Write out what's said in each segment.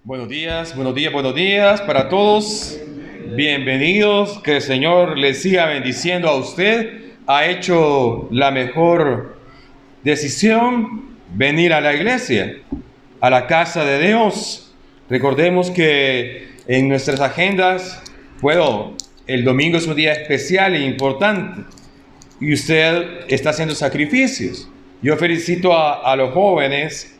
Buenos días, buenos días, buenos días para todos. Bienvenidos, que el Señor les siga bendiciendo a usted. Ha hecho la mejor decisión venir a la iglesia, a la casa de Dios. Recordemos que en nuestras agendas, el domingo es un día especial e importante y usted está haciendo sacrificios. Yo felicito a los jóvenes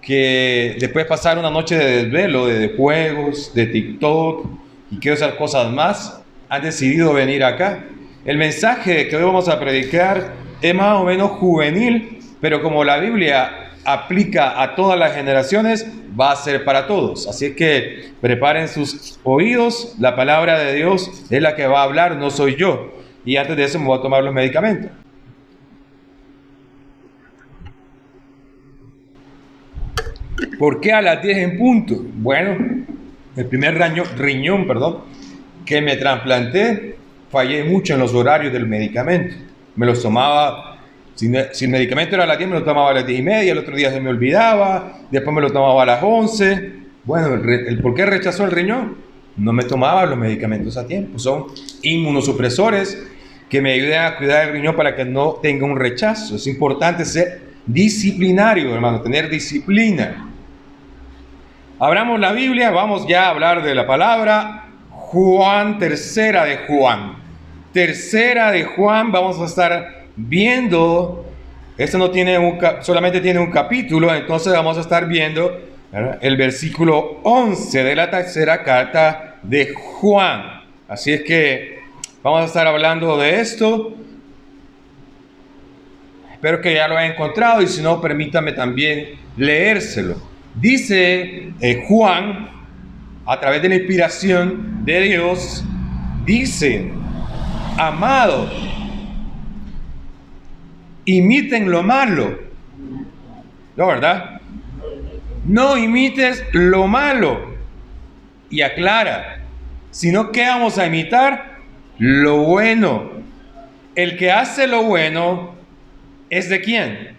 que después de pasar una noche de desvelo, de juegos, de TikTok y que otras cosas más, han decidido venir acá. El mensaje que hoy vamos a predicar es más o menos juvenil, pero como la Biblia aplica a todas las generaciones, va a ser para todos. Así es que preparen sus oídos, la palabra de Dios es la que va a hablar, no soy yo. Y antes de eso me voy a tomar los medicamentos. ¿Por qué a las 10 en punto? Bueno, el primer riñón, que me trasplanté, fallé mucho en los horarios del medicamento. Me los tomaba, si el medicamento era a las 10, me lo tomaba a las 10 y media, el otro día se me olvidaba, después me lo tomaba a las 11. Bueno, ¿por qué rechazó el riñón? No me tomaba los medicamentos a tiempo. Son inmunosupresores que me ayudan a cuidar el riñón para que no tenga un rechazo. Es importante ser disciplinario, hermano, tener disciplina. Abramos la Biblia, vamos ya a hablar de la palabra. Juan, tercera de Juan, vamos a estar viendo. Este no tiene solamente tiene un capítulo, entonces vamos a estar viendo, ¿verdad?, el versículo 11 de la tercera carta de Juan. Así es que vamos a estar hablando de esto. Espero que ya lo haya encontrado y si no, permítame también leérselo. Dice Juan, a través de la inspiración de Dios, dice: amado, imiten lo malo. ¿No, verdad? No imites lo malo. Y aclara, sino que vamos a imitar lo bueno. El que hace lo bueno es de quién.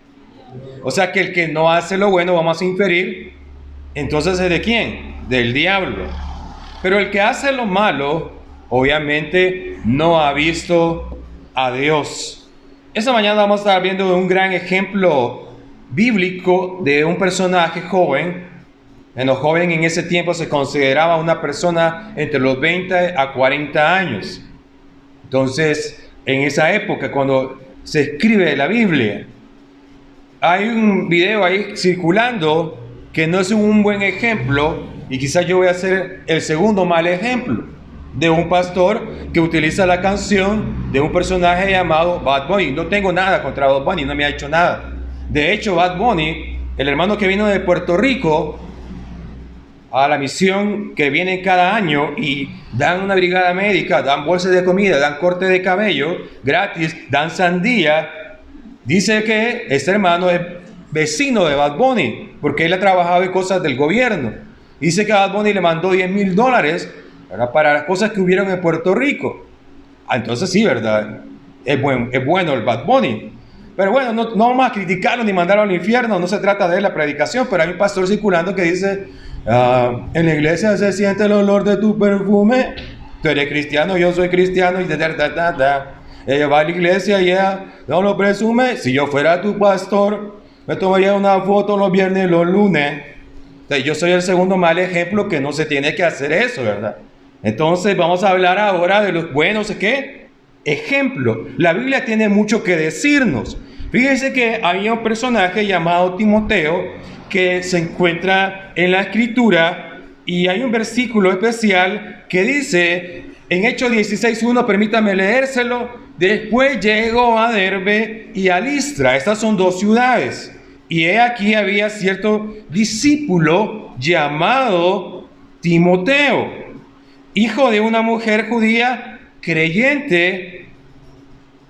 O sea que el que no hace lo bueno, vamos a inferir, entonces es de quién, del diablo. Pero el que hace lo malo, obviamente no ha visto a Dios. Esta mañana vamos a estar viendo un gran ejemplo bíblico de un personaje joven. Los jóvenes en ese tiempo se consideraba una persona entre los 20 a 40 años. Entonces, en esa época, cuando se escribe la Biblia, hay un video ahí circulando que no es un buen ejemplo, y quizás yo voy a ser el segundo mal ejemplo de un pastor que utiliza la canción de un personaje llamado Bad Bunny. No tengo nada contra Bad Bunny, no me ha hecho nada. De hecho, Bad Bunny, el hermano que vino de Puerto Rico a la misión que viene cada año y dan una brigada médica, dan bolsas de comida, dan corte de cabello gratis, dan sandía. Dice que este hermano es vecino de Bad Bunny, porque él ha trabajado en cosas del gobierno. Dice que Bad Bunny le mandó $10,000 para cosas que hubieron en Puerto Rico. Entonces sí, ¿verdad? Es bueno el Bad Bunny. Pero bueno, no vamos a criticarlo ni mandarlo al infierno, no se trata de la predicación, pero hay un pastor circulando que dice: en la iglesia se siente el olor de tu perfume. Tú eres cristiano, yo soy cristiano, y ella va a la iglesia y ella no lo presume. Si yo fuera tu pastor, me tomaría una foto los viernes y los lunes. Entonces, yo soy el segundo mal ejemplo que no se tiene que hacer eso, ¿verdad? Entonces vamos a hablar ahora de los buenos, ¿qué? Ejemplos. La Biblia tiene mucho que decirnos. Fíjense que había un personaje llamado Timoteo que se encuentra en la Escritura, y hay un versículo especial que dice en Hechos 16:1, permítame leérselo: después llegó a Derbe y a Listra. Estas son dos ciudades. Y he aquí había cierto discípulo llamado Timoteo, hijo de una mujer judía creyente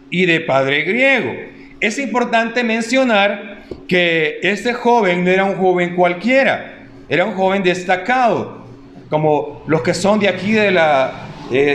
y de padre griego. Es importante mencionar que este joven no era un joven cualquiera, era un joven destacado, como los que son de aquí de la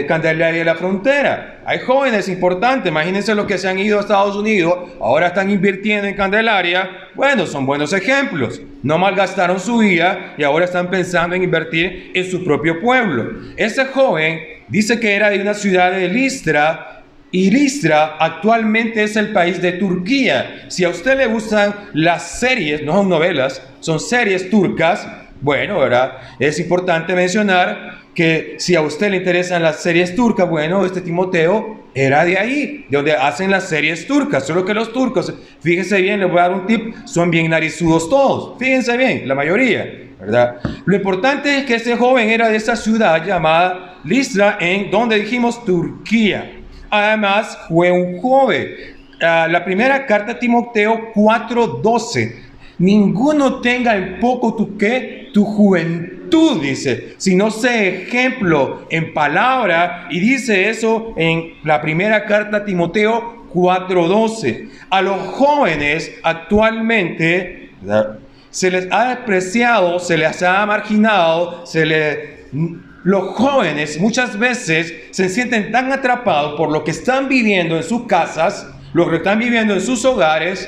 Candelaria de la Frontera. Hay jóvenes importantes, imagínense los que se han ido a Estados Unidos, ahora están invirtiendo en Candelaria. Bueno, son buenos ejemplos. No malgastaron su vida y ahora están pensando en invertir en su propio pueblo. Ese joven dice que era de una ciudad de Listra, y Listra actualmente es el país de Turquía. Si a usted le gustan las series, no son novelas, son series turcas, bueno, ¿verdad? Es importante mencionar que si a usted le interesan las series turcas, bueno, este Timoteo era de ahí, de donde hacen las series turcas. Solo que los turcos, fíjense bien, les voy a dar un tip, son bien narizudos todos. Fíjense bien, la mayoría, ¿verdad? Lo importante es que este joven era de esa ciudad llamada Listra, en donde dijimos Turquía. Además, fue un joven. La primera carta a Timoteo 4:12. Ninguno tenga en poco tu juventud, dice, sino sé ejemplo en palabra. Y dice eso en la primera carta a Timoteo 4:12. A los jóvenes actualmente, ¿verdad?, se les ha despreciado, se les ha marginado, los jóvenes muchas veces se sienten tan atrapados por lo que están viviendo en sus casas, lo que están viviendo en sus hogares,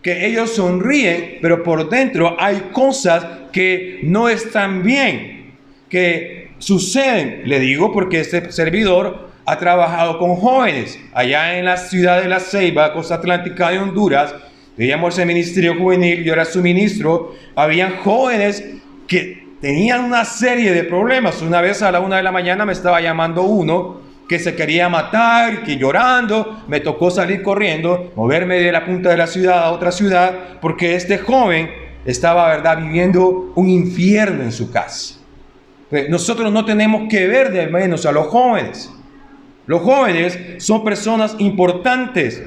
que ellos sonríen, pero por dentro hay cosas que no están bien, que suceden. Le digo porque este servidor ha trabajado con jóvenes allá en la ciudad de La Ceiba, costa atlántica de Honduras. Teníamos el ministerio juvenil, yo era su ministro. Habían jóvenes que tenían una serie de problemas. Una vez a la 1 de la mañana me estaba llamando uno que se quería matar, que llorando, me tocó salir corriendo, moverme de la punta de la ciudad a otra ciudad, porque este joven estaba, ¿verdad?, viviendo un infierno en su casa. Nosotros no tenemos que ver de menos a los jóvenes. Los jóvenes son personas importantes,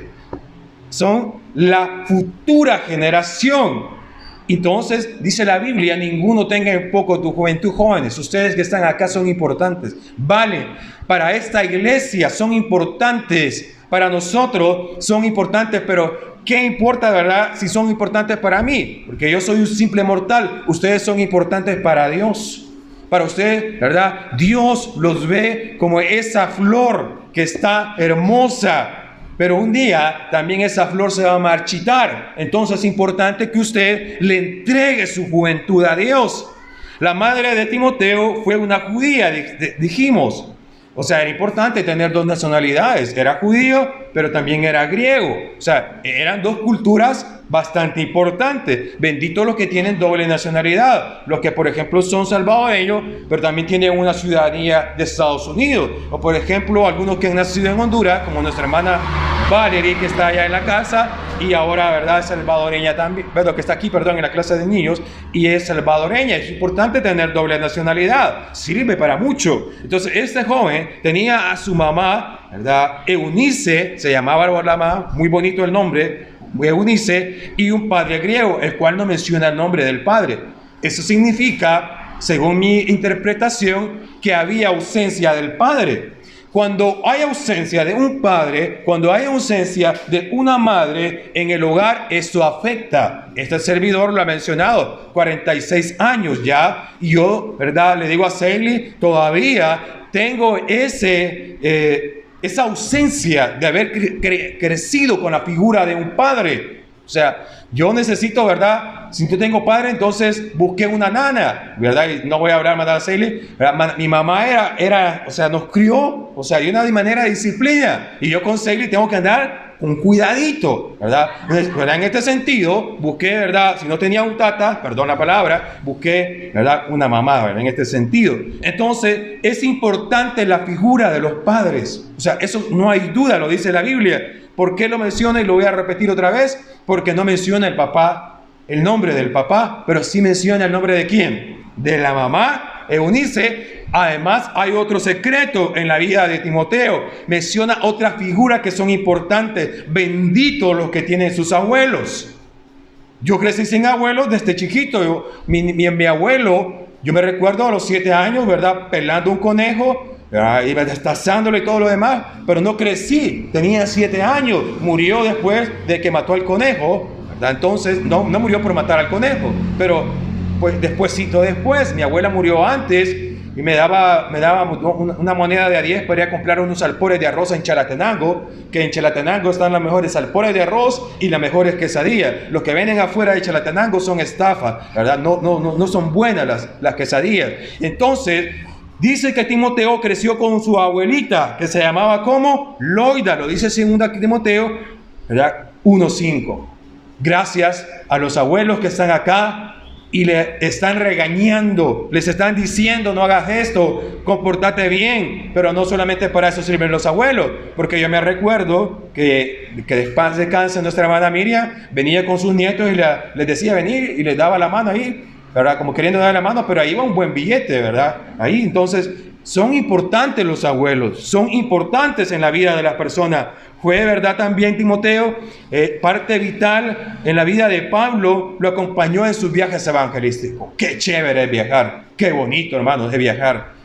son la futura generación. Entonces, dice la Biblia, ninguno tenga en poco tu juventud. Jóvenes, ustedes que están acá son importantes, vale, para esta iglesia son importantes, para nosotros son importantes, pero ¿qué importa, verdad, si son importantes para mí? Porque yo soy un simple mortal, ustedes son importantes para Dios. Para ustedes, ¿verdad? Dios los ve como esa flor que está hermosa, pero un día también esa flor se va a marchitar. Entonces es importante que usted le entregue su juventud a Dios. La madre de Timoteo fue una judía, dijimos. O sea, era importante tener dos nacionalidades. Era judío, pero también era griego. O sea, eran dos culturas bastante importantes. Benditos los que tienen doble nacionalidad. Los que, por ejemplo, son salvadoreños, pero también tienen una ciudadanía de Estados Unidos. O, por ejemplo, algunos que han nacido en Honduras, como nuestra hermana Valerie, que está allá en la casa, y ahora, ¿verdad?, es salvadoreña también, bueno, que está aquí, perdón, en la clase de niños, y es salvadoreña. Es importante tener doble nacionalidad, sirve para mucho. Entonces, este joven tenía a su mamá, ¿verdad?, Eunice, se llamaba la mamá, muy bonito el nombre, Eunice, y un padre griego, el cual no menciona el nombre del padre. Eso significa, según mi interpretación, que había ausencia del padre. Cuando hay ausencia de un padre, cuando hay ausencia de una madre en el hogar, eso afecta. Este servidor lo ha mencionado, 46 años ya, y yo, ¿verdad?, le digo a Sally, todavía tengo esa ausencia de haber crecido con la figura de un padre. O sea, yo necesito, ¿verdad? Si yo tengo padre, entonces busqué una nana, ¿verdad? Y no voy a hablar más de Sally. Mi mamá o sea, nos crió, o sea, de una manera de disciplina. Y yo con Sally tengo que andar con cuidadito, ¿verdad? En este sentido, busqué, ¿verdad? Si no tenía un tata, perdón la palabra, busqué, ¿verdad?, una mamá, ¿verdad?, en este sentido. Entonces, es importante la figura de los padres. O sea, eso no hay duda, lo dice la Biblia. ¿Por qué lo menciona? Y lo voy a repetir otra vez. Porque no menciona el papá, el nombre del papá, pero sí menciona el nombre de quién, de la mamá, Eunice. Además, hay otro secreto en la vida de Timoteo. Menciona otras figuras que son importantes. Benditos los que tienen sus abuelos. Yo crecí sin abuelos desde chiquito. Mi abuelo, yo me recuerdo a los 7 años, ¿verdad?, pelando un conejo, y destazándolo y todo lo demás, pero no crecí, tenía 7 años, murió después de que mató al conejo, ¿verdad? Entonces, no murió por matar al conejo, pero pues después, mi abuela murió antes, y me daba una moneda de a 10 para ir a comprar unos alpores de arroz en Chalatenango, que en Chalatenango están las mejores alpores de arroz y las mejores quesadillas. Los que venden afuera de Chalatenango son estafa, ¿verdad? No son buenas las quesadillas. Entonces, dice que Timoteo creció con su abuelita, que se llamaba ¿cómo? Loida, lo dice 2 Timoteo, ¿verdad? 1:5. Gracias a los abuelos que están acá y le están regañando, les están diciendo: no hagas esto, compórtate bien. Pero no solamente para eso sirven los abuelos, porque yo me recuerdo que después de cáncer nuestra hermana Miriam venía con sus nietos y les decía venir y les daba la mano ahí, ¿verdad? Como queriendo dar la mano, pero ahí va un buen billete, ¿verdad? Ahí, entonces, son importantes los abuelos, son importantes en la vida de las personas. Fue, ¿verdad?, también Timoteo, parte vital en la vida de Pablo, lo acompañó en sus viajes evangelísticos. Qué chévere es viajar, qué bonito, hermanos, es viajar.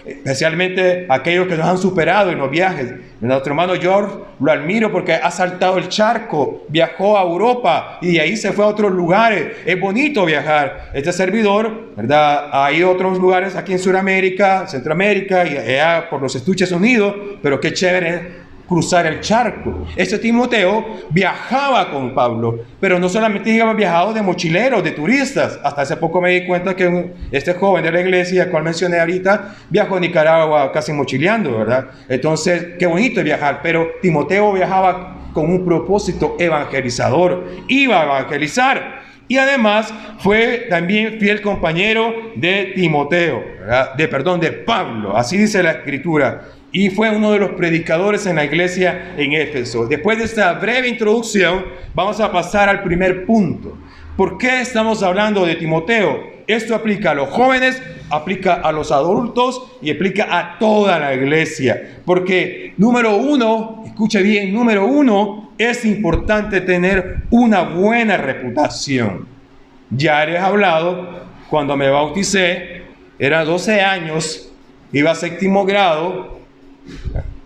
Especialmente aquellos que nos han superado en los viajes. Nuestro hermano George, lo admiro porque ha saltado el charco, viajó a Europa y de ahí se fue a otros lugares. Es bonito viajar. Este servidor, ¿verdad?, ha ido a otros lugares aquí en Sudamérica, Centroamérica y allá por los Estuches Unidos, pero qué chévere es cruzar el charco. Este Timoteo viajaba con Pablo, pero no solamente iba viajado de mochileros, de turistas. Hasta hace poco me di cuenta que este joven de la iglesia, al cual mencioné ahorita, viajó a Nicaragua casi mochileando, ¿verdad? Entonces, qué bonito es viajar, pero Timoteo viajaba con un propósito evangelizador, iba a evangelizar. Y además fue también fiel compañero de Timoteo, ¿verdad? De Pablo, así dice la Escritura. Y fue uno de los predicadores en la iglesia en Éfeso. Después de esta breve introducción, vamos a pasar al primer punto. ¿Por qué estamos hablando de Timoteo? Esto aplica a los jóvenes, aplica a los adultos y aplica a toda la iglesia. Porque, número uno, escuche bien, número uno, es importante tener una buena reputación. Ya les he hablado, cuando me bauticé, era 12 años, iba a 7º grado,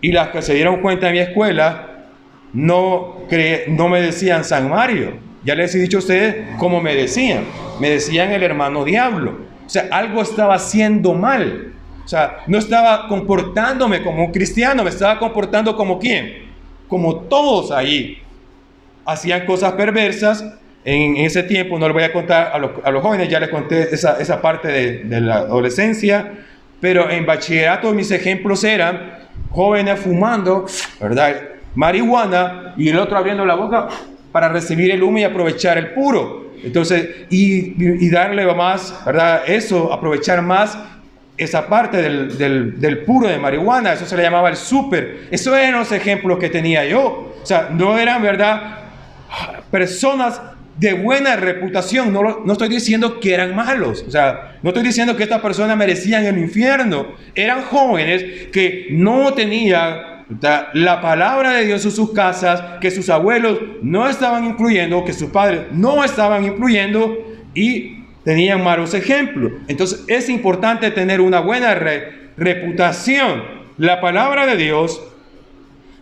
y las que se dieron cuenta en mi escuela no me decían San Mario. Ya les he dicho a ustedes cómo me decían el hermano diablo. O sea, algo estaba haciendo mal. O sea, no estaba comportándome como un cristiano, me estaba comportando como ¿quién? Como todos ahí. Hacían cosas perversas. En ese tiempo, no les voy a contar a los jóvenes, ya les conté esa parte de la adolescencia, pero en bachillerato mis ejemplos eran jóvenes fumando, ¿verdad?, marihuana, y el otro abriendo la boca para recibir el humo y aprovechar el puro. Entonces, y darle más, ¿verdad?, eso, aprovechar más esa parte del puro de marihuana. Eso se le llamaba el súper. Esos eran los ejemplos que tenía yo. O sea, no eran, ¿verdad?, personas de buena reputación. No estoy diciendo que eran malos, o sea, no estoy diciendo que estas personas merecían el infierno. Eran jóvenes que no tenían la palabra de Dios en sus casas, que sus abuelos no estaban influyendo, que sus padres no estaban influyendo y tenían malos ejemplos. Entonces es importante tener una buena reputación. La palabra de Dios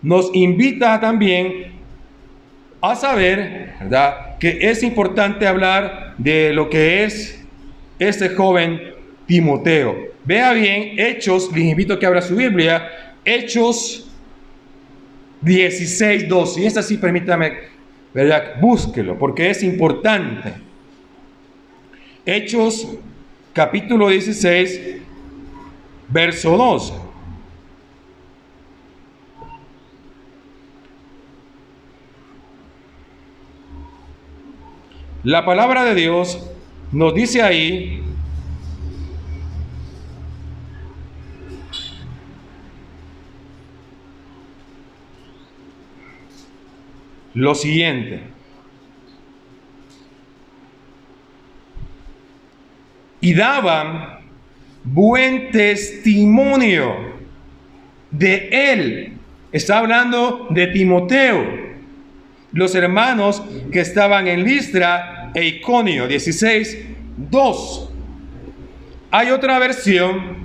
nos invita también a saber, ¿verdad?, que es importante hablar de lo que es este joven Timoteo. Vea bien, Hechos, les invito a que abra su Biblia, Hechos 16:2. Y esta sí, permítame, ¿verdad?, búsquelo, porque es importante. Hechos, capítulo 16, verso 2. La palabra de Dios nos dice ahí lo siguiente: y daban buen testimonio de él. Está hablando de Timoteo. Los hermanos que estaban en Listra e Iconio, 16:2. Hay otra versión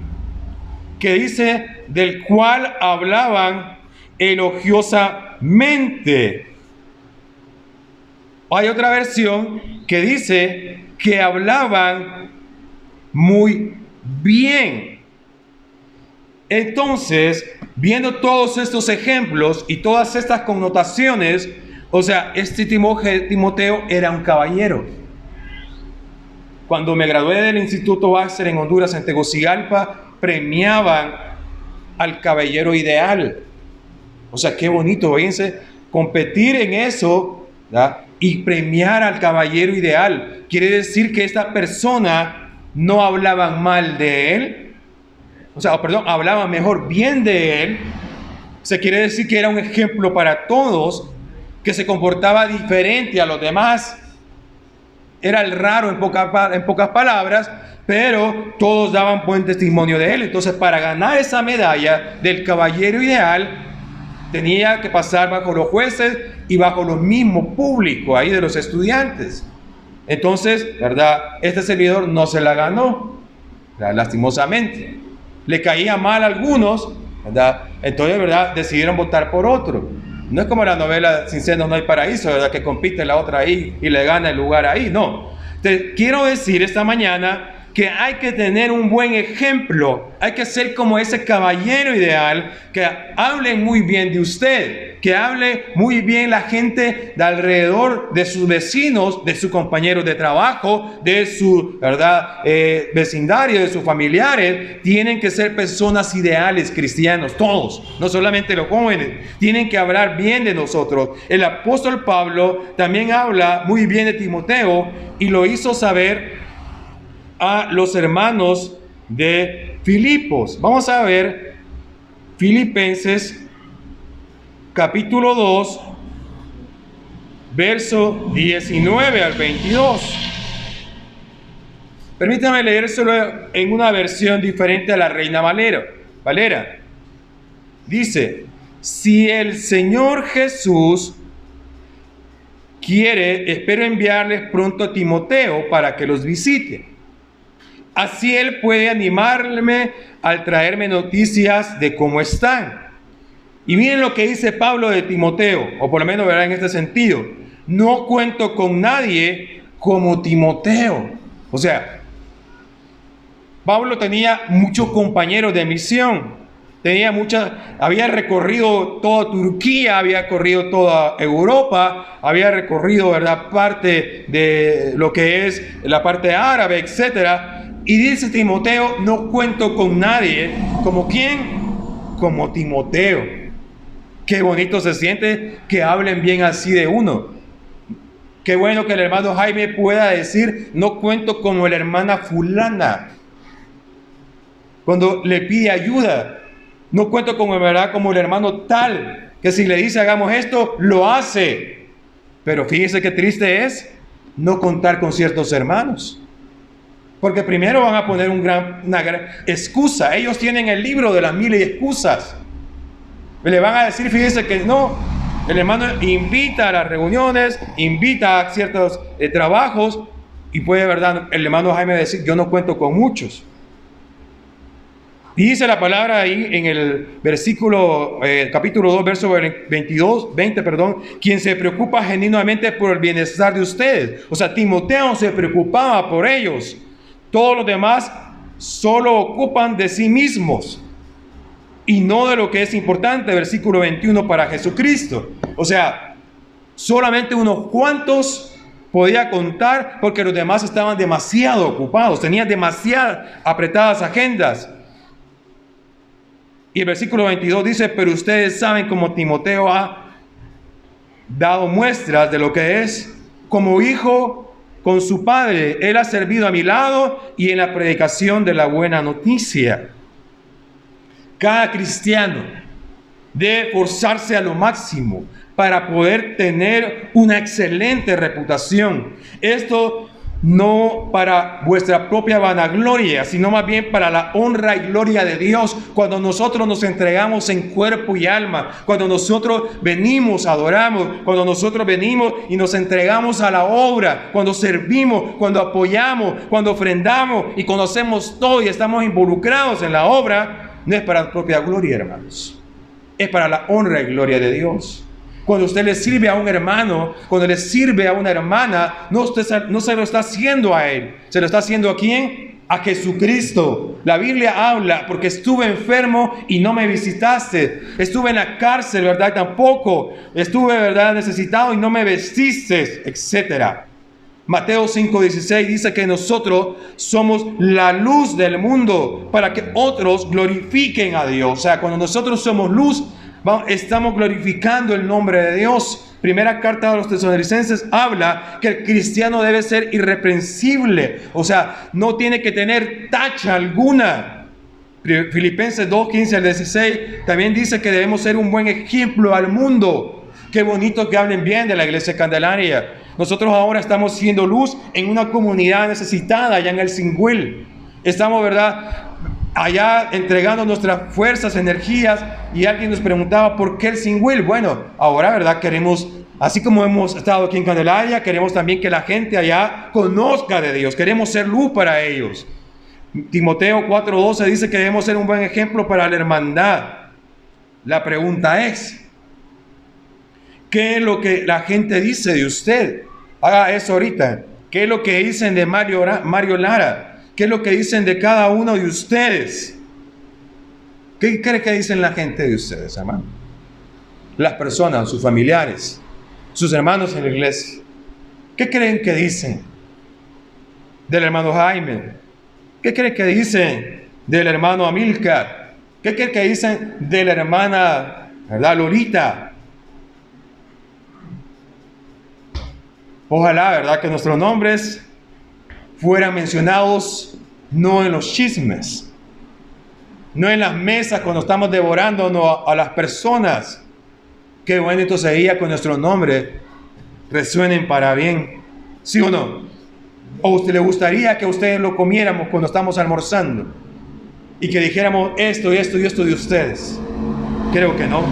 que dice del cual hablaban elogiosamente. Hay otra versión que dice que hablaban muy bien. Entonces, viendo todos estos ejemplos y todas estas connotaciones, o sea, este Timoteo era un caballero. Cuando me gradué del Instituto Baxter en Honduras, en Tegucigalpa, premiaban al caballero ideal. O sea, qué bonito, fíjense, competir en eso, ¿verdad? Y premiar al caballero ideal. Quiere decir que esta persona no hablaban mal de él, hablaban mejor bien de él. Se quiere decir que era un ejemplo para todos, que se comportaba diferente a los demás. Era el raro en pocas palabras, pero todos daban buen testimonio de él. Entonces, para ganar esa medalla del caballero ideal, tenía que pasar bajo los jueces y bajo los mismos públicos ahí de los estudiantes. Entonces, ¿verdad? Este servidor no se la ganó, ¿verdad? Lastimosamente. Le caía mal a algunos, ¿verdad? Entonces, ¿verdad? Decidieron votar por otro. No es como la novela Sin senos no hay paraíso, ¿verdad? Que compite la otra ahí y le gana el lugar ahí. No. Te quiero decir esta mañana que hay que tener un buen ejemplo, hay que ser como ese caballero ideal, que hable muy bien de usted, que hable muy bien la gente de alrededor, de sus vecinos, de sus compañeros de trabajo, de su, ¿verdad? Vecindario, de sus familiares. Tienen que ser personas ideales, cristianos, todos, no solamente los jóvenes, tienen que hablar bien de nosotros. El apóstol Pablo también habla muy bien de Timoteo y lo hizo saber a los hermanos de Filipos. Vamos a ver Filipenses capítulo 2, verso 19 al 22. Permítame leérselo en una versión diferente a la Reina Valera. Dice: si el Señor Jesús quiere, espero enviarles pronto a Timoteo para que los visite. Así él puede animarme al traerme noticias de cómo están. Y miren lo que dice Pablo de Timoteo, o por lo menos verá en este sentido: no cuento con nadie como Timoteo. O sea, Pablo tenía muchos compañeros de misión. Había recorrido toda Turquía, había recorrido toda Europa, había recorrido, ¿verdad?, parte de lo que es la parte árabe, etcétera. Y dice Timoteo: no cuento con nadie. ¿Como quién? Como Timoteo. Qué bonito se siente que hablen bien así de uno. Qué bueno que el hermano Jaime pueda decir: no cuento como la hermana fulana, cuando le pide ayuda. No cuento como, ¿verdad?, como el hermano tal, que si le dice hagamos esto, lo hace. Pero fíjese qué triste es no contar con ciertos hermanos. Porque primero van a poner una gran excusa. Ellos tienen el libro de las 1000 excusas. Le van a decir, fíjese que no. El hermano invita a las reuniones, invita a ciertos trabajos, y puede, ¿verdad?, el hermano Jaime decir: yo no cuento con muchos. Y dice la palabra ahí en el versículo, capítulo 2, verso 20, quien se preocupa genuinamente por el bienestar de ustedes. O sea, Timoteo se preocupaba por ellos. Todos los demás solo ocupan de sí mismos y no de lo que es importante. Versículo 21, para Jesucristo. O sea, solamente unos cuantos podía contar, porque los demás estaban demasiado ocupados, tenían demasiadas apretadas agendas. Y el versículo 22 dice: pero ustedes saben cómo Timoteo ha dado muestras de lo que es como hijo con su padre. Él ha servido a mi lado y en la predicación de la buena noticia. Cada cristiano debe esforzarse a lo máximo para poder tener una excelente reputación. Esto no para vuestra propia vanagloria, sino más bien para la honra y gloria de Dios. Cuando nosotros nos entregamos en cuerpo y alma, cuando nosotros venimos, adoramos, cuando nosotros venimos y nos entregamos a la obra, cuando servimos, cuando apoyamos, cuando ofrendamos y conocemos todo y estamos involucrados en la obra, no es para propia gloria, hermanos, es para la honra y gloria de Dios. Cuando usted le sirve a un hermano, cuando le sirve a una hermana, no se lo está haciendo a él. ¿Se lo está haciendo a quién? A Jesucristo. La Biblia habla porque estuve enfermo y no me visitaste. Estuve en la cárcel, ¿verdad? Tampoco. Estuve, ¿verdad? Necesitado y no me vestiste, etcétera. Mateo 5:16 dice que nosotros somos la luz del mundo para que otros glorifiquen a Dios. O sea, cuando nosotros somos luz, estamos glorificando el nombre de Dios. Primera carta a los Tesalonicenses habla que el cristiano debe ser irreprensible. O sea, no tiene que tener tacha alguna. Filipenses 2:15 al 16 también dice que debemos ser un buen ejemplo al mundo. Qué bonito que hablen bien de la iglesia Candelaria. Nosotros ahora estamos siendo luz en una comunidad necesitada allá en el Singüil. Estamos, ¿verdad?, allá entregando nuestras fuerzas, energías, y alguien nos preguntaba ¿por qué el Singüil? Bueno, ahora, ¿verdad?, queremos, así como hemos estado aquí en Candelaria, queremos también que la gente allá conozca de Dios, queremos ser luz para ellos. Timoteo 4:12 dice que debemos ser un buen ejemplo para la hermandad. La pregunta es, ¿qué es lo que la gente dice de usted? Haga eso ahorita. ¿Qué es lo que dicen de Mario Lara? ¿Qué es lo que dicen de cada uno de ustedes? ¿Qué cree que dicen la gente de ustedes, hermano? Las personas, sus familiares, sus hermanos en la iglesia. ¿Qué creen que dicen del hermano Jaime? ¿Qué creen que dicen del hermano Amílcar? ¿Qué creen que dicen de la hermana, ¿verdad, Lolita? Ojalá, ¿verdad?, que nuestros nombres fueran mencionados no en los chismes, no en las mesas cuando estamos devorando a las personas. Qué bonito sería que nuestros nombres resuenen para bien, ¿sí o no? ¿O a usted le gustaría que ustedes lo comiéramos cuando estamos almorzando y que dijéramos esto y esto y esto de ustedes? Creo que no.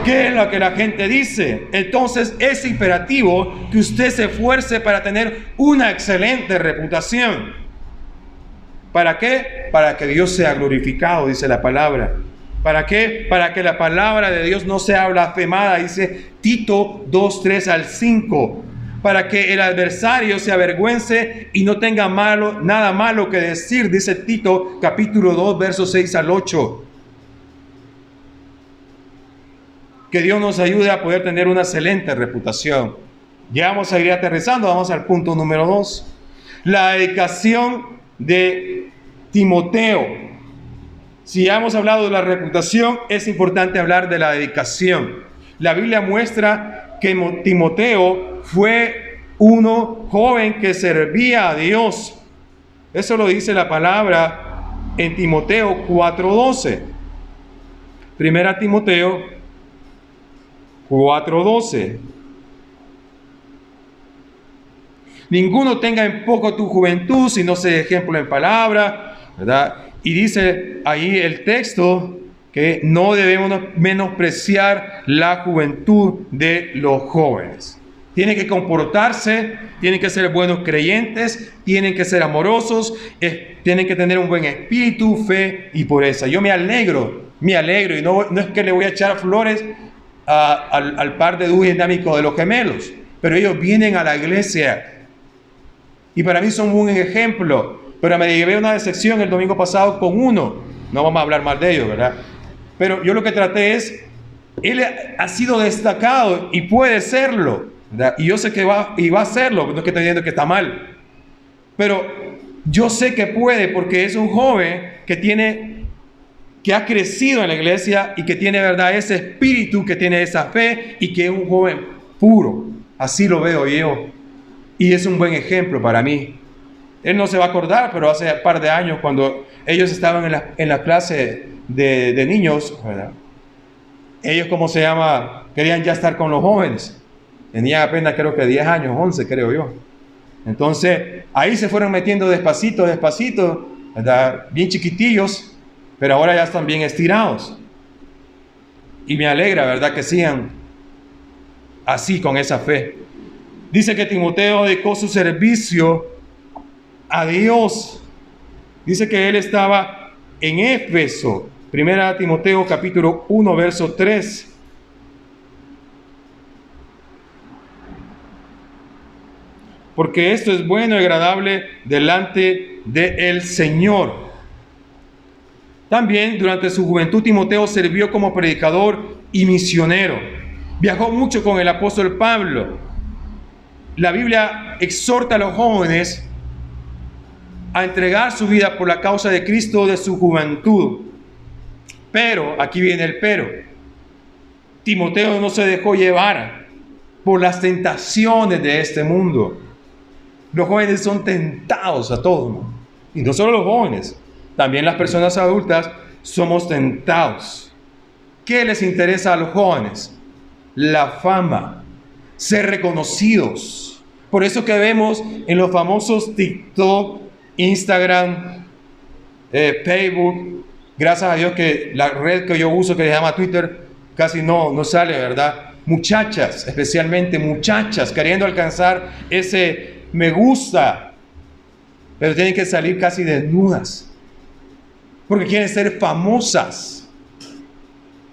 ¿Qué es lo que la gente dice? Entonces es imperativo que usted se esfuerce para tener una excelente reputación. ¿Para qué? Para que Dios sea glorificado, dice la palabra. ¿Para qué? Para que la palabra de Dios no sea blasfemada, dice Tito 2:3 al 5. Para que el adversario se avergüence y no tenga nada malo que decir, dice Tito capítulo 2, versos 6 al 8. Que Dios nos ayude a poder tener una excelente reputación. Ya vamos a ir aterrizando, vamos al punto número 2. La dedicación de Timoteo. Si ya hemos hablado de la reputación, es importante hablar de la dedicación. La Biblia muestra que Timoteo fue uno joven que servía a Dios. Eso lo dice la palabra en Timoteo 4:12. Primera Timoteo 4:12. Ninguno tenga en poco tu juventud, sino sea ejemplo en palabra, ¿verdad? Y dice ahí el texto que no debemos menospreciar la juventud de los jóvenes. Tienen que comportarse, tienen que ser buenos creyentes, tienen que ser amorosos, tienen que tener un buen espíritu, fe y pureza. Yo me alegro, y no es que le voy a echar flores al par de dúos dinámicos de los gemelos, pero ellos vienen a la iglesia y para mí son un ejemplo. Pero me llevé una decepción el domingo pasado con uno, no vamos a hablar mal de ellos, ¿verdad? Pero yo lo que traté es, él ha sido destacado y puede serlo, ¿verdad? Y yo sé que va a serlo, no es que estoy diciendo que está mal, pero yo sé que puede porque es un joven que ha crecido en la iglesia y que tiene, ¿verdad?, ese espíritu, que tiene esa fe y que es un joven puro. Así lo veo yo. Y es un buen ejemplo para mí. Él no se va a acordar, pero hace un par de años, cuando ellos estaban en la clase de niños, ¿verdad?, ellos, querían ya estar con los jóvenes. Tenían apenas, creo que 10 años, 11, creo yo. Entonces, ahí se fueron metiendo despacito, ¿verdad?, bien chiquitillos. Pero ahora ya están bien estirados. Y me alegra, ¿verdad?, que sigan así con esa fe. Dice que Timoteo dedicó su servicio a Dios. Dice que él estaba en Éfeso. Primera Timoteo capítulo 1, verso 3. Porque esto es bueno y agradable delante del Señor. También durante su juventud Timoteo sirvió como predicador y misionero. Viajó mucho con el apóstol Pablo. La Biblia exhorta a los jóvenes a entregar su vida por la causa de Cristo de su juventud. Pero, aquí viene el pero, Timoteo no se dejó llevar por las tentaciones de este mundo. Los jóvenes son tentados a todo, ¿no? Y no solo los jóvenes, también las personas adultas somos tentados. ¿Qué les interesa a los jóvenes? La fama, ser reconocidos. Por eso que vemos en los famosos TikTok, Instagram, Facebook, gracias a Dios que la red que yo uso, que se llama Twitter, casi no sale, ¿verdad? Muchachas, especialmente muchachas, queriendo alcanzar ese me gusta, pero tienen que salir casi desnudas, porque quieren ser famosas.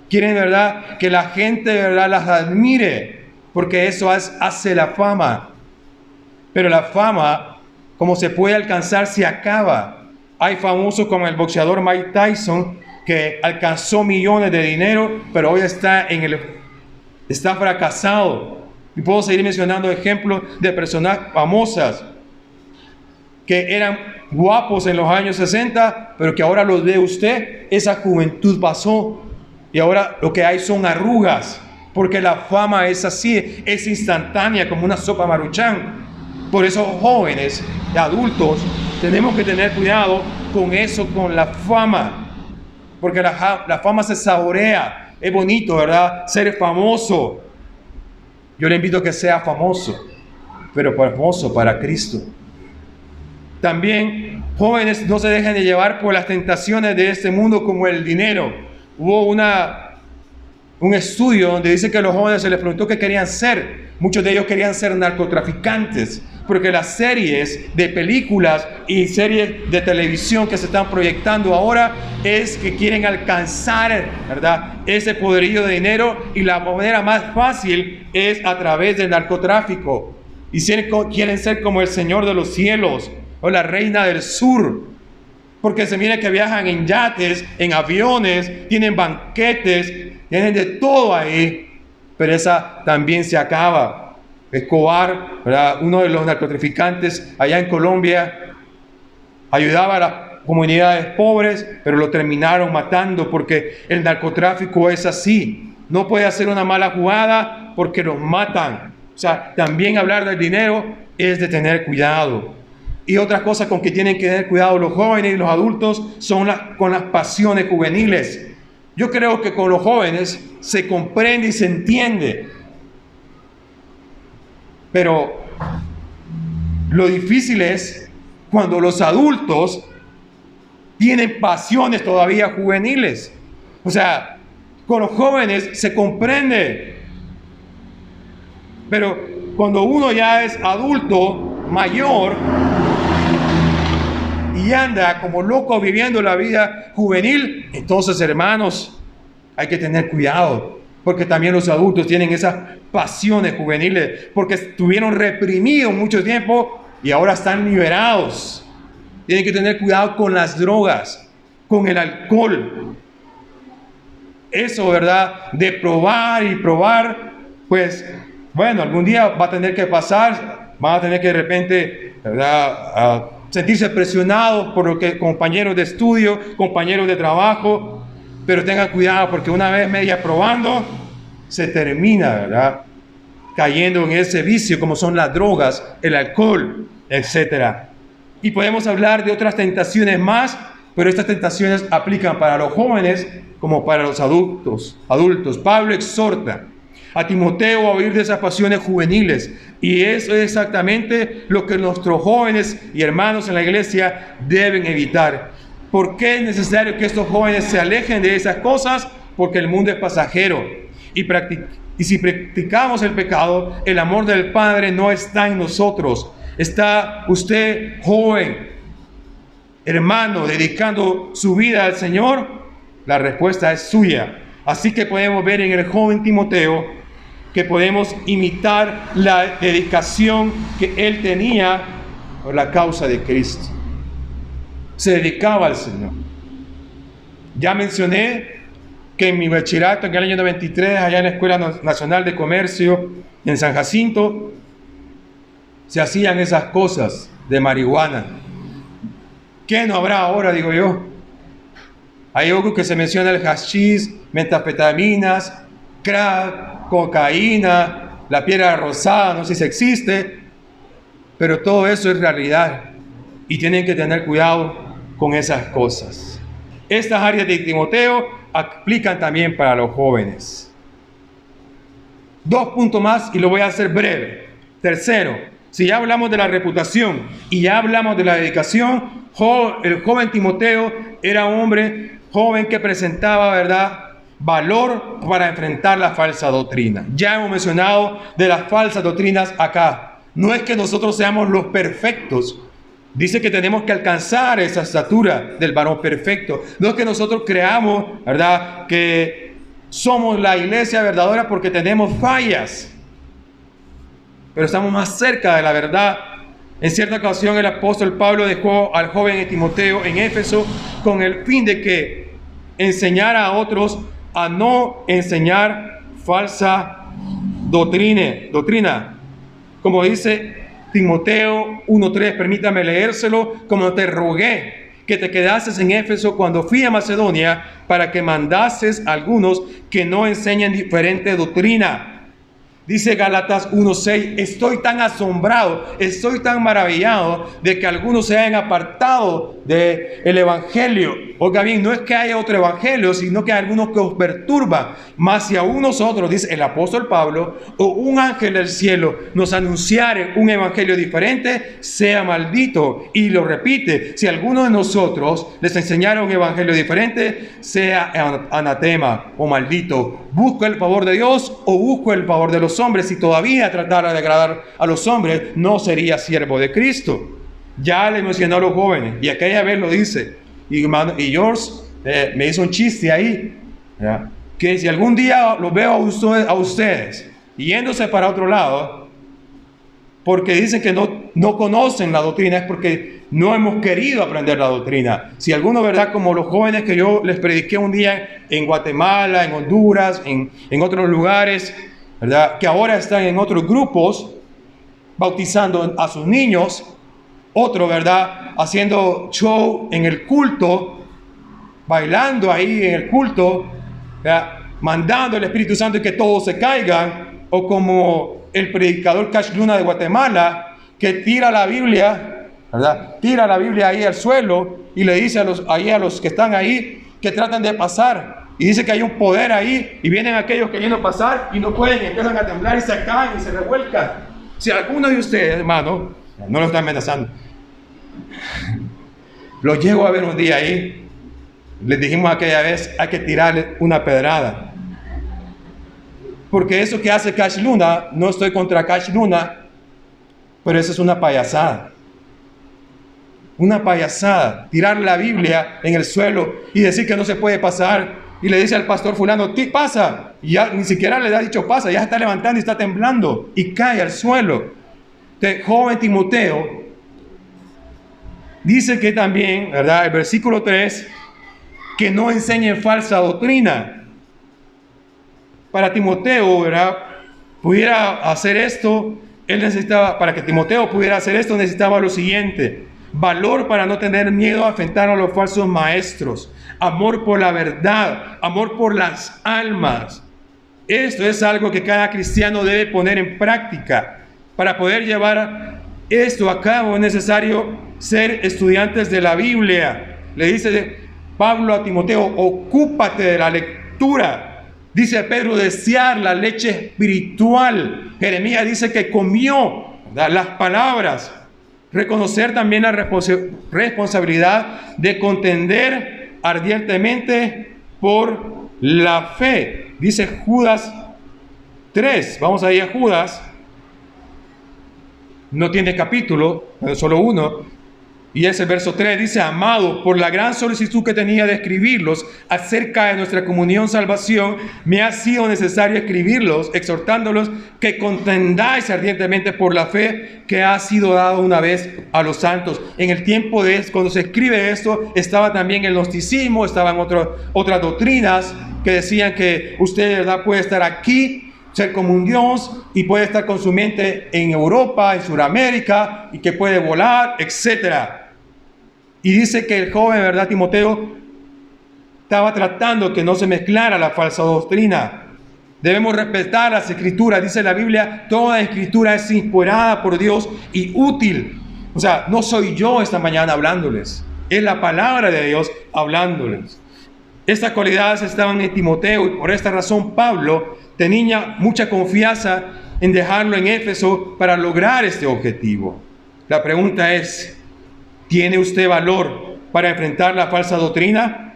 Quieren, ¿verdad?, que la gente, ¿verdad?, las admire, porque eso hace la fama. Pero la fama, como se puede alcanzar, se acaba. Hay famosos como el boxeador Mike Tyson, que alcanzó millones de dinero, pero hoy está fracasado. Y puedo seguir mencionando ejemplos de personas famosas que eran guapos en los años 60, pero que ahora los ve usted, esa juventud pasó. Y ahora lo que hay son arrugas, porque la fama es así, es instantánea como una sopa Maruchan. Por eso jóvenes, adultos, tenemos que tener cuidado con eso, con la fama, porque la fama se saborea. Es bonito, ¿verdad?, ser famoso. Yo le invito a que sea famoso, pero famoso para Cristo. También, jóvenes, no se dejen de llevar por las tentaciones de este mundo como el dinero. Hubo un estudio donde dice que a los jóvenes se les preguntó qué querían ser. Muchos de ellos querían ser narcotraficantes, porque las series de películas y series de televisión que se están proyectando ahora es que quieren alcanzar, ¿verdad?, ese poderío de dinero, y la manera más fácil es a través del narcotráfico. Y quieren ser como el Señor de los cielos o la Reina del Sur, porque se mira que viajan en yates, en aviones, tienen banquetes, tienen de todo ahí, pero esa también se acaba. Escobar, ¿verdad?, uno de los narcotraficantes allá en Colombia, ayudaba a las comunidades pobres, pero lo terminaron matando, porque el narcotráfico es así. No puede hacer una mala jugada porque los matan. O sea, también hablar del dinero es de tener cuidado. Y otras cosas con que tienen que tener cuidado los jóvenes y los adultos son con las pasiones juveniles. Yo creo que con los jóvenes se comprende y se entiende. Pero lo difícil es cuando los adultos tienen pasiones todavía juveniles. O sea, con los jóvenes se comprende. Pero cuando uno ya es adulto, mayor, y anda como loco viviendo la vida juvenil, entonces, hermanos, hay que tener cuidado, porque también los adultos tienen esas pasiones juveniles, porque estuvieron reprimidos mucho tiempo y ahora están liberados. Tienen que tener cuidado con las drogas, con el alcohol. Eso, ¿verdad?, de probar y probar, pues, bueno, algún día va a tener que pasar, van a tener que de repente, ¿verdad?, sentirse presionados por lo que compañeros de estudio, compañeros de trabajo, pero tengan cuidado, porque una vez media probando, se termina, ¿verdad?, cayendo en ese vicio, como son las drogas, el alcohol, etc. Y podemos hablar de otras tentaciones más, pero estas tentaciones aplican para los jóvenes como para los adultos. Pablo exhorta a Timoteo a huir de esas pasiones juveniles, y eso es exactamente lo que nuestros jóvenes y hermanos en la iglesia deben evitar. ¿Por qué es necesario que estos jóvenes se alejen de esas cosas? Porque el mundo es pasajero, y si practicamos el pecado, el amor del Padre no está en nosotros. ¿Está usted, joven, hermano, dedicando su vida al Señor? La respuesta es suya. Así que podemos ver en el joven Timoteo que podemos imitar la dedicación que él tenía por la causa de Cristo. se dedicaba al Señor. Ya mencioné que en mi bachillerato en el año 93, allá en la Escuela Nacional de Comercio, en San Jacinto, se hacían esas cosas de marihuana. ¿Qué no habrá ahora, digo yo? Hay algo que se menciona: el hashish, metanfetaminas, crack, cocaína, la piedra rosada, no sé si existe, pero todo eso es realidad y tienen que tener cuidado con esas cosas. Estas áreas de Timoteo aplican también para los jóvenes. 2 puntos más y lo voy a hacer breve. Tercero, si ya hablamos de la reputación y ya hablamos de la dedicación, el joven Timoteo era un hombre joven que presentaba, ¿verdad?, valor para enfrentar la falsa doctrina. Ya hemos mencionado de las falsas doctrinas acá. No es que nosotros seamos los perfectos. Dice que tenemos que alcanzar esa estatura del varón perfecto. No es que nosotros creamos, ¿verdad?, que somos la iglesia verdadera porque tenemos fallas, pero estamos más cerca de la verdad. En cierta ocasión el apóstol Pablo dejó al joven Timoteo en Éfeso con el fin de que enseñara a otros a no enseñar falsa doctrina. Como dice Timoteo 1:3, permítame leérselo: como te rogué que te quedases en Éfeso cuando fui a Macedonia, para que mandases a algunos que no enseñen diferente doctrina. Dice Gálatas 1:6, estoy tan asombrado, estoy tan maravillado de que algunos se hayan apartado del evangelio. Oiga bien, no es que haya otro evangelio, sino que hay algunos que os perturban. Mas si aún nosotros, dice el apóstol Pablo, o un ángel del cielo nos anunciare un evangelio diferente, sea maldito. Y lo repite: si alguno de nosotros les enseñara un evangelio diferente, sea anatema o maldito. ¿Busco el favor de Dios o busco el favor de los hombres? Si todavía tratara de agradar a los hombres, no sería siervo de Cristo. Ya le mencionó a los jóvenes, y aquella vez lo dice, y George me hizo un chiste ahí, ¿ya?, que si algún día los veo a ustedes yéndose para otro lado, porque dicen que no conocen la doctrina, es porque no hemos querido aprender la doctrina. Si alguno, ¿verdad?, como los jóvenes que yo les prediqué un día en Guatemala, en Honduras, en otros lugares, ¿verdad?, que ahora están en otros grupos bautizando a sus niños, otro, ¿verdad?, haciendo show en el culto, bailando ahí en el culto, ¿verdad?, mandando el Espíritu Santo y que todos se caigan, o como el predicador Cash Luna de Guatemala, que tira la Biblia, ¿verdad?, tira la Biblia ahí al suelo y le dice a los que están ahí que traten de pasar, y dice que hay un poder ahí, y vienen aquellos queriendo pasar y no pueden, y empiezan a temblar y se caen y se revuelcan. Si alguno de ustedes, hermano, no lo están amenazando, lo llego a ver un día ahí, les dijimos aquella vez: hay que tirarle una pedrada, porque eso que hace Cash Luna, no estoy contra Cash Luna, pero eso es una payasada. Una payasada, tirar la Biblia en el suelo y decir que no se puede pasar, y le dice al pastor fulano: pasa, y ya ni siquiera le ha dicho pasa, ya se está levantando y está temblando y cae al suelo. Entonces, joven Timoteo, dice que también, ¿verdad?, el versículo 3, que no enseñen falsa doctrina. Para Timoteo, ¿verdad?, pudiera hacer esto, para que Timoteo pudiera hacer esto, necesitaba lo siguiente: valor para no tener miedo a enfrentar a los falsos maestros, amor por la verdad, amor por las almas. Esto es algo que cada cristiano debe poner en práctica. Para poder llevar esto a cabo es necesario ser estudiantes de la Biblia. Le dice Pablo a Timoteo: ocúpate de la lectura. Dice Pedro: desear la leche espiritual. Jeremías dice que comió, ¿verdad?, las palabras. Reconocer también la responsabilidad de contender ardientemente por la fe. Dice Judas 3, vamos a ir a Judas, no tiene capítulo, solo uno. Y ese verso 3 dice: amado, por la gran solicitud que tenía de escribirlos acerca de nuestra comunión salvación, me ha sido necesario escribirlos, exhortándolos que contendáis ardientemente por la fe que ha sido dada una vez a los santos. En el tiempo cuando se escribe esto, estaba también el gnosticismo, estaban otras doctrinas que decían que usted de verdad puede estar aquí, ser como un Dios, y puede estar con su mente en Europa, en Sudamérica, y que puede volar, etcétera. Y dice que el joven, ¿verdad?, Timoteo, estaba tratando que no se mezclara la falsa doctrina. Debemos respetar las escrituras. Dice la Biblia: toda escritura es inspirada por Dios y útil. O sea, no soy yo esta mañana hablándoles, es la palabra de Dios hablándoles. Estas cualidades estaban en Timoteo, y por esta razón Pablo tenía mucha confianza en dejarlo en Éfeso para lograr este objetivo. La pregunta es: ¿tiene usted valor para enfrentar la falsa doctrina?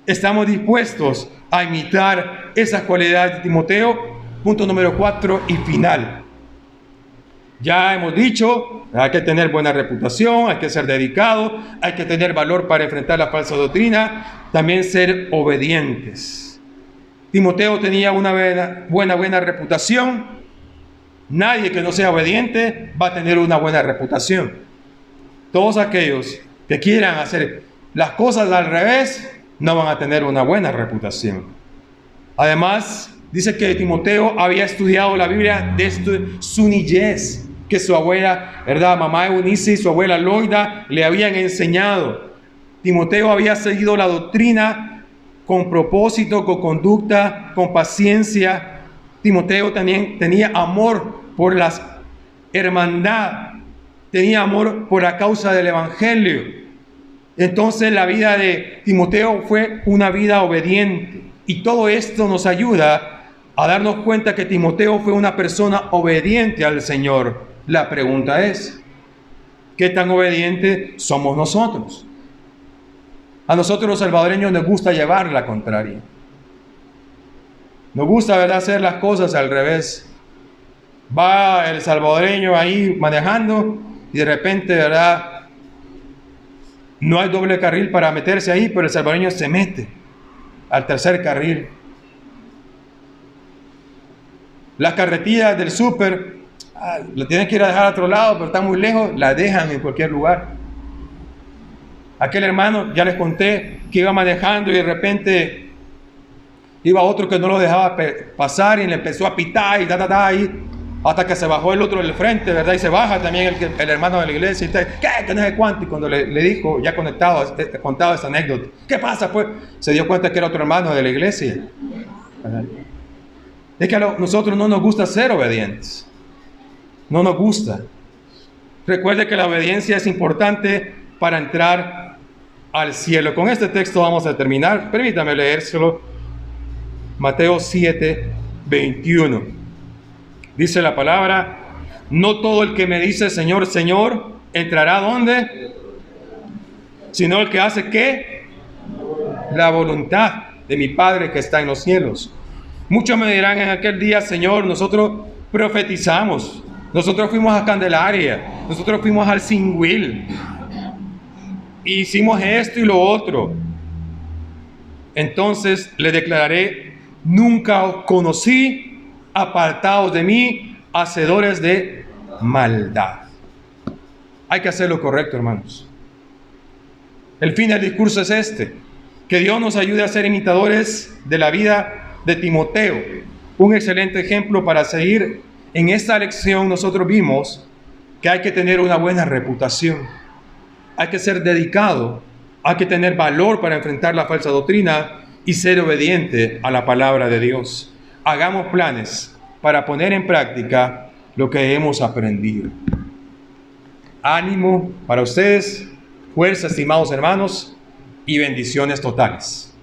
¿Estamos dispuestos a imitar esas cualidades de Timoteo? Punto número 4 y final. Ya hemos dicho, hay que tener buena reputación, hay que ser dedicado, hay que tener valor para enfrentar la falsa doctrina, también ser obedientes. Timoteo tenía una buena reputación. Nadie que no sea obediente va a tener una buena reputación. Todos aquellos que quieran hacer las cosas al revés no van a tener una buena reputación. Además, dice que Timoteo había estudiado la Biblia desde su niñez, que su abuela, ¿verdad?, mamá Eunice y su abuela Loida le habían enseñado. Timoteo había seguido la doctrina con propósito, con conducta, con paciencia. Timoteo también tenía amor por la hermandad, tenía amor por la causa del evangelio. Entonces la vida de Timoteo fue una vida obediente, y todo esto nos ayuda a darnos cuenta que Timoteo fue una persona obediente al Señor. La pregunta es: ¿qué tan obedientes somos nosotros? A nosotros los salvadoreños nos gusta llevar la contraria. Nos gusta, ¿verdad?, hacer las cosas al revés. Va el salvadoreño ahí manejando y de repente, ¿verdad?, no hay doble carril para meterse ahí, pero el salvadoreño se mete al tercer carril. Las carretillas del súper, lo tienen que ir a dejar a otro lado, pero está muy lejos, la dejan en cualquier lugar. Aquel hermano, ya les conté, que iba manejando y de repente iba otro que no lo dejaba pasar y le empezó a pitar y ahí, hasta que se bajó el otro del frente, ¿verdad? Y se baja también el hermano de la iglesia y dice: ¿qué? Que no sé cuánto. Y cuando le dijo, ya contado esta anécdota, ¿qué pasa? Pues se dio cuenta que era otro hermano de la iglesia. ¿Verdad? Es que a nosotros no nos gusta ser obedientes. No nos gusta. Recuerde que la obediencia es importante para entrar al cielo. Con este texto vamos a terminar. Permítame leérselo. Mateo 7, 21. Dice la palabra: no todo el que me dice Señor, Señor, entrará ¿dónde? Sino el que hace ¿qué? La voluntad de mi Padre que está en los cielos. Muchos me dirán en aquel día: Señor, nosotros profetizamos, nosotros fuimos a Candelaria, nosotros fuimos al Singüil, hicimos esto y lo otro. Entonces le declararé: nunca os conocí, apartados de mí, hacedores de maldad. Hay que hacer lo correcto, hermanos. El fin del discurso es este: que Dios nos ayude a ser imitadores de la vida de Timoteo, un excelente ejemplo para seguir. En esta lección nosotros vimos que hay que tener una buena reputación, hay que ser dedicado, hay que tener valor para enfrentar la falsa doctrina y ser obediente a la palabra de Dios. Hagamos planes para poner en práctica lo que hemos aprendido. Ánimo para ustedes, fuerza, estimados hermanos, y bendiciones totales.